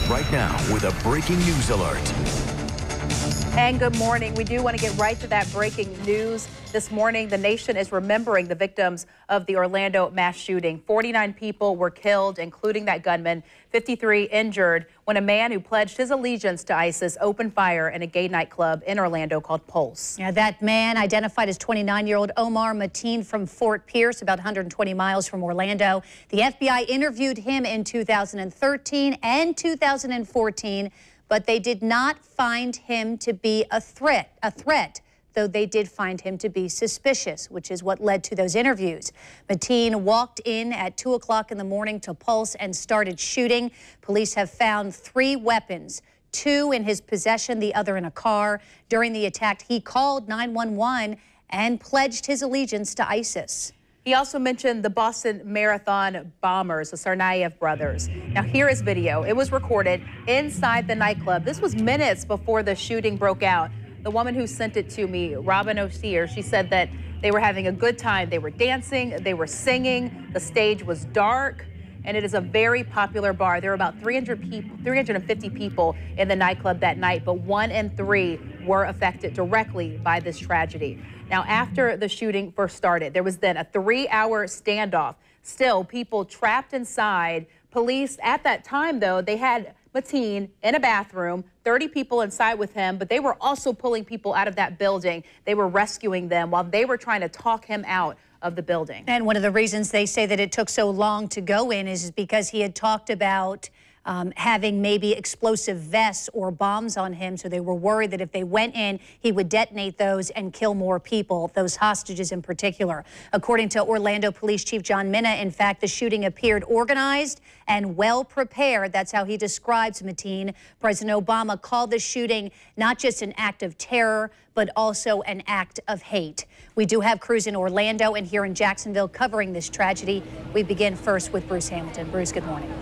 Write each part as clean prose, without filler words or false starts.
right now with a breaking news alert. And good morning. We do want to get right to that breaking news. This morning, the nation is remembering the victims of the Orlando mass shooting. 49 people were killed, including that gunman, 53 injured, when a man who pledged his allegiance to ISIS opened fire in a gay nightclub in Orlando called Pulse. Yeah, that man, identified as 29-year-old Omar Mateen from Fort Pierce, about 120 miles from Orlando. The FBI interviewed him in 2013 and 2014. But they did not find him to be a threat, though they did find him to be suspicious, which is what led to those interviews. Mateen walked in at 2 o'clock in the morning to Pulse and started shooting. Police have found 3 weapons, 2 in his possession, the other in a car. During the attack, he called 911 and pledged his allegiance to ISIS. He also mentioned the Boston Marathon bombers, the Tsarnaev brothers. Now, here is video. It was recorded inside the nightclub. This was minutes before the shooting broke out. The woman who sent it to me, Robin O'Sear, she said that they were having a good time. They were dancing, they were singing, the stage was dark, and it is a very popular bar. There were about 350 people in the nightclub that night, but 1 in 3 were affected directly by this tragedy. Now, after the shooting first started, there was then a 3-hour standoff. Still, people trapped inside. Police at that time, though, they had Mateen in a bathroom, 30 people inside with him, but they were also pulling people out of that building. They were rescuing them while they were trying to talk him out of the building. And one of the reasons they say that it took so long to go in is because he had talked about having maybe explosive vests or bombs on him, so they were worried that if they went in, he would detonate those and kill more people, those hostages in particular. According to Orlando Police Chief John Minna, in fact, the shooting appeared organized and well prepared. That's how he describes Mateen. President Obama called the shooting not just an act of terror, but also an act of hate. We do have crews in Orlando and here in Jacksonville covering this tragedy. We begin first with Bruce Hamilton. Bruce, good morning.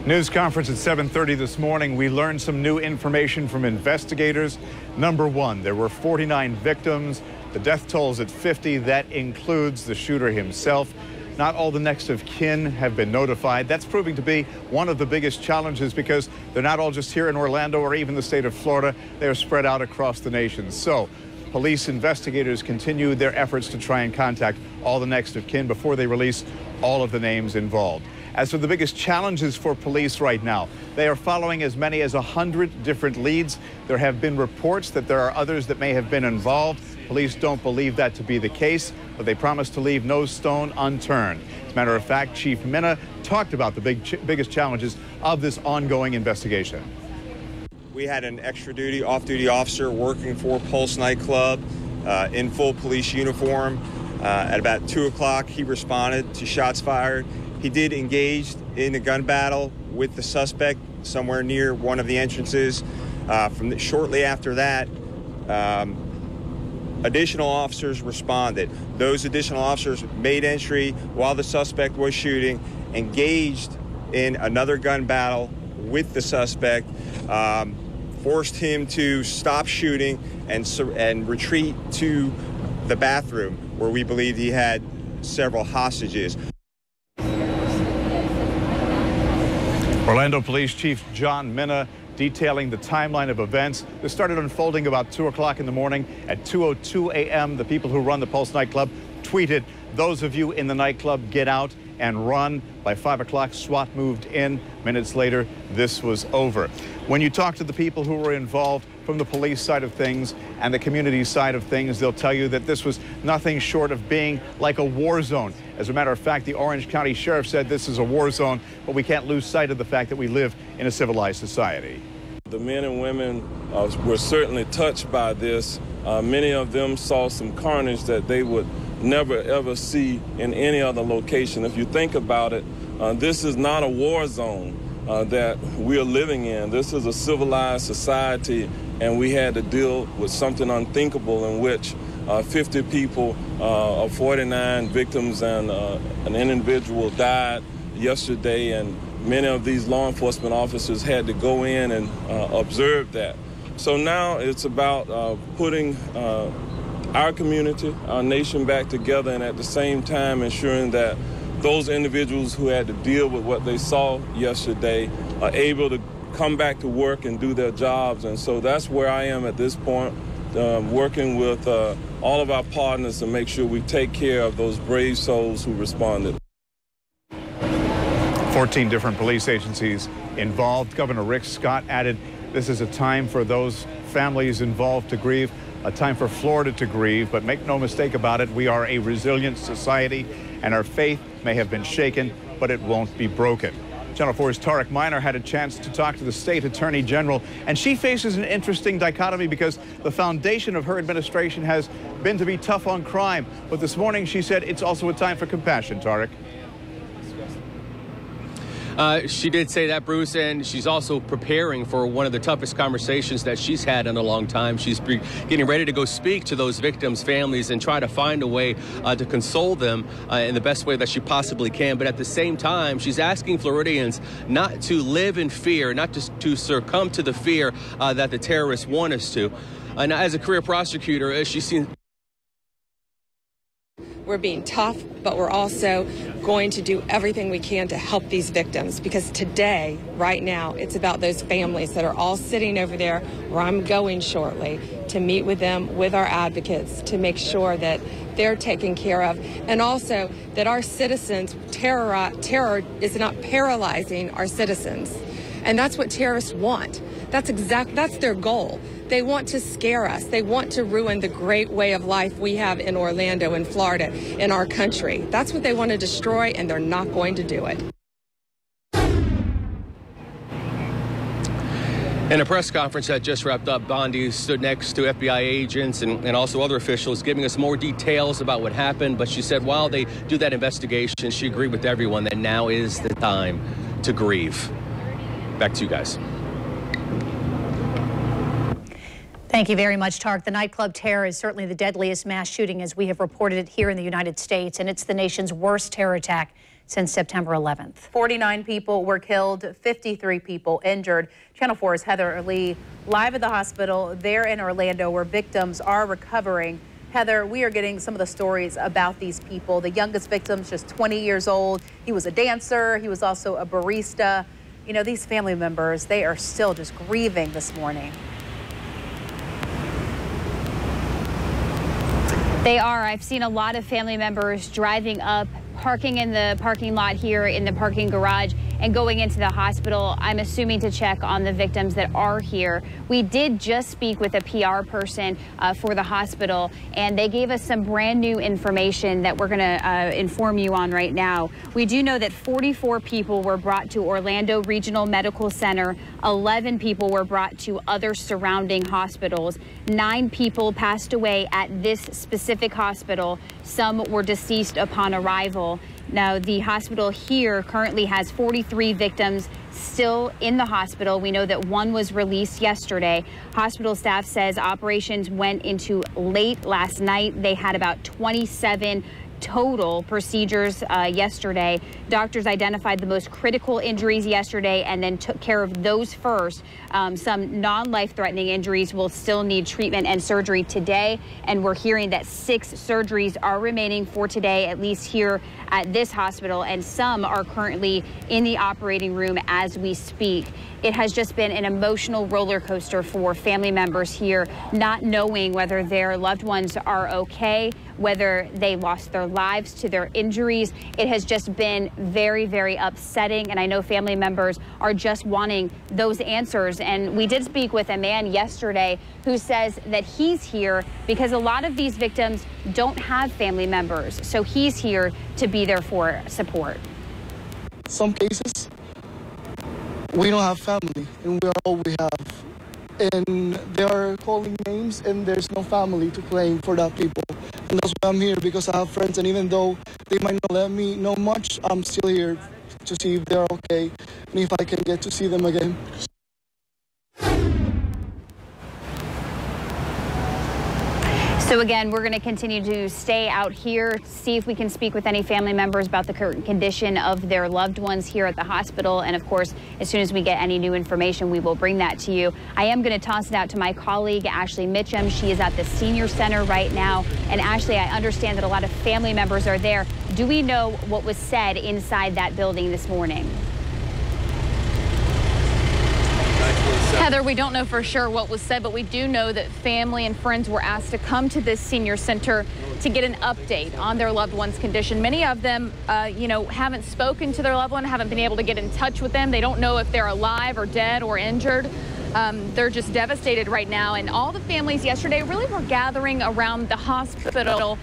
News conference at 7:30 this morning. We learned some new information from investigators. Number 1, there were 49 victims. The death toll is at 50. That includes the shooter himself. Not all the next of kin have been notified. That's proving to be one of the biggest challenges because they're not all just here in Orlando or even the state of Florida. They are spread out across the nation. So police investigators continue their efforts to try and contact all the next of kin before they release all of the names involved. As for the biggest challenges for police right now, they are following as many as 100 different leads. There have been reports that there are others that may have been involved. Police don't believe that to be the case, but they promise to leave no stone unturned. As a matter of fact, Chief Minna talked about the biggest challenges of this ongoing investigation. We had an extra duty, off-duty officer working for Pulse nightclub in full police uniform. At about 2 o'clock, he responded to shots fired. He did engage in a gun battle with the suspect somewhere near one of the entrances. Shortly after that, additional officers responded. Those additional officers made entry while the suspect was shooting, engaged in another gun battle with the suspect, forced him to stop shooting and retreat to the bathroom where we believe he had several hostages. Orlando Police Chief John Minna detailing the timeline of events. This started unfolding about 2 o'clock in the morning. At 2:02 a.m., the people who run the Pulse nightclub tweeted, "Those of you in the nightclub, get out and run." By 5 o'clock, SWAT moved in. Minutes later, this was over. When you talk to the people who were involved from the police side of things and the community side of things, they'll tell you that this was nothing short of being like a war zone. As a matter of fact, the Orange County Sheriff said this is a war zone, but we can't lose sight of the fact that we live in a civilized society. The men and women were certainly touched by this. Many of them saw some carnage that they would never ever see in any other location. If you think about it, this is not a war zone that we are living in. This is a civilized society, and we had to deal with something unthinkable in which 50 people, 49 victims, and an individual died yesterday, and many of these law enforcement officers had to go in and observe that. So now it's about putting our community, our nation back together, and at the same time ensuring that those individuals who had to deal with what they saw yesterday are able to come back to work and do their jobs. And so that's where I am at this point, working with all of our partners to make sure we take care of those brave souls who responded. 14 different police agencies involved. Governor Rick Scott added this is a time for those families involved to grieve, a time for Florida to grieve. But make no mistake about it, we are a resilient society, and our faith may have been shaken, but it won't be broken. Channel 4's Tarek Minor had a chance to talk to the state attorney general, and she faces an interesting dichotomy because the foundation of her administration has been to be tough on crime. But this morning she said it's also a time for compassion, Tarek. She did say that, Bruce, and she's also preparing for one of the toughest conversations that she's had in a long time. She's getting ready to go speak to those victims' families and try to find a way to console them in the best way that she possibly can. But at the same time, she's asking Floridians not to live in fear, not to succumb to the fear that the terrorists want us to. And as a career prosecutor, she's seen. We're being tough, but we're also going to do everything we can to help these victims, because today, right now, it's about those families that are all sitting over there where I'm going shortly to meet with them, with our advocates, to make sure that they're taken care of, and also that our citizens, terror is not paralyzing our citizens. And that's what terrorists want. That's their goal. They want to scare us. They want to ruin the great way of life we have in Orlando, in Florida, in our country. That's what they want to destroy, and they're not going to do it. In a press conference that just wrapped up, Bondi stood next to FBI agents and also other officials, giving us more details about what happened. But she said while they do that investigation, she agreed with everyone that now is the time to grieve. Back to you guys. Thank you very much, Tarek. The nightclub terror is certainly the deadliest mass shooting as we have reported it here in the United States, and it's the nation's worst terror attack since September 11th. 49 people were killed, 53 people injured. Channel 4's Heather Lee live at the hospital there in Orlando where victims are recovering. Heather, we are getting some of the stories about these people. The youngest victim's just 20 years old. He was a dancer. He was also a barista. You know, these family members, they are still just grieving this morning. They are. I've seen a lot of family members driving up, parking in the parking lot here in the parking garage and going into the hospital, I'm assuming to check on the victims that are here. We did just speak with a PR person for the hospital, and they gave us some brand new information that we're going to inform you on right now. We do know that 44 people were brought to Orlando Regional Medical Center. 11 people were brought to other surrounding hospitals. 9 people passed away at this specific hospital. Some were deceased upon arrival. Now, the hospital here currently has 43 victims still in the hospital. We know that one was released yesterday. Hospital staff says operations went into late last night. They had about 27 total procedures yesterday. Doctors identified the most critical injuries yesterday and then took care of those first. Some non-life-threatening injuries will still need treatment and surgery today, and we're hearing that 6 surgeries are remaining for today, at least here at this hospital, and some are currently in the operating room as we speak. It has just been an emotional roller coaster for family members here, not knowing whether their loved ones are okay, whether they lost their lives to their injuries. It has just been very, very upsetting, and I know family members are just wanting those answers. And we did speak with a man yesterday who says that he's here because a lot of these victims don't have family members, so he's here to be there for support. Some cases, we don't have family, and we're all we have. And they are calling names, and there's no family to claim for that people. And that's why I'm here, because I have friends, and even though they might not let me know much, I'm still here to see if they're okay, and if I can get to see them again. So again, we're going to continue to stay out here, see if we can speak with any family members about the current condition of their loved ones here at the hospital. And of course, as soon as we get any new information, we will bring that to you. I am going to toss it out to my colleague, Ashley Mitchum. She is at the Senior Center right now. And Ashley, I understand that a lot of family members are there. Do we know what was said inside that building this morning? Heather, we don't know for sure what was said, but we do know that family and friends were asked to come to this senior center to get an update on their loved one's condition. Many of them, haven't spoken to their loved one, haven't been able to get in touch with them. They don't know if they're alive or dead or injured. They're just devastated right now. And all the families yesterday really were gathering around the hospital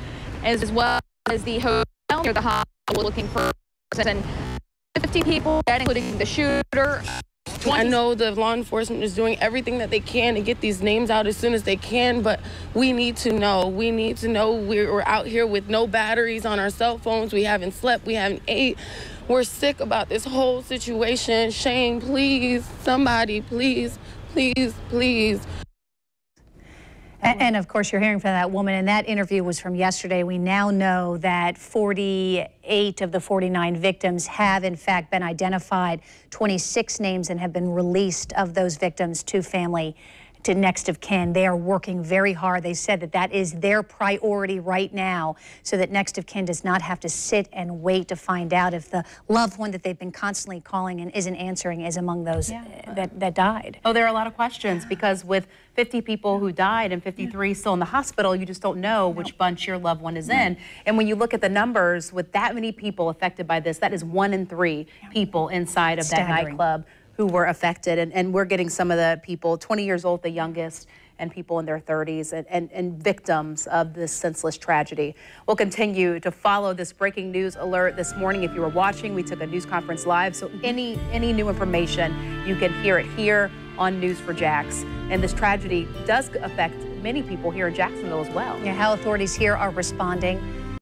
as well as the hotel near the hospital looking for 50 people, including the shooter. I know the law enforcement is doing everything that they can to get these names out as soon as they can, but we need to know. We need to know. We're out here with no batteries on our cell phones. We haven't slept. We haven't ate. We're sick about this whole situation. Shane, please, somebody, please, please, please. And of course, you're hearing from that woman, and that interview was from yesterday. We now know that 48 of the 49 victims have, in fact, been identified. 26 names and have been released of those victims to family, to next of kin. They are working very hard. They said that that is their priority right now, so that next of kin does not have to sit and wait to find out if the loved one that they've been constantly calling and isn't answering is among those that died. Oh, there are a lot of questions, because with 50 people who died and 53 still in the hospital, you just don't know which bunch your loved one is in. And when you look at the numbers, with that many people affected by this, that is 1 in 3 people inside of that nightclub who were affected. And we're getting some of the people, 20 years old, the youngest, and people in their 30s, and victims of this senseless tragedy. We'll continue to follow this breaking news alert this morning. If you were watching, we took a news conference live, so any new information, you can hear it here on News4JAX. And this tragedy does affect many people here in Jacksonville as well. Yeah, how authorities here are responding.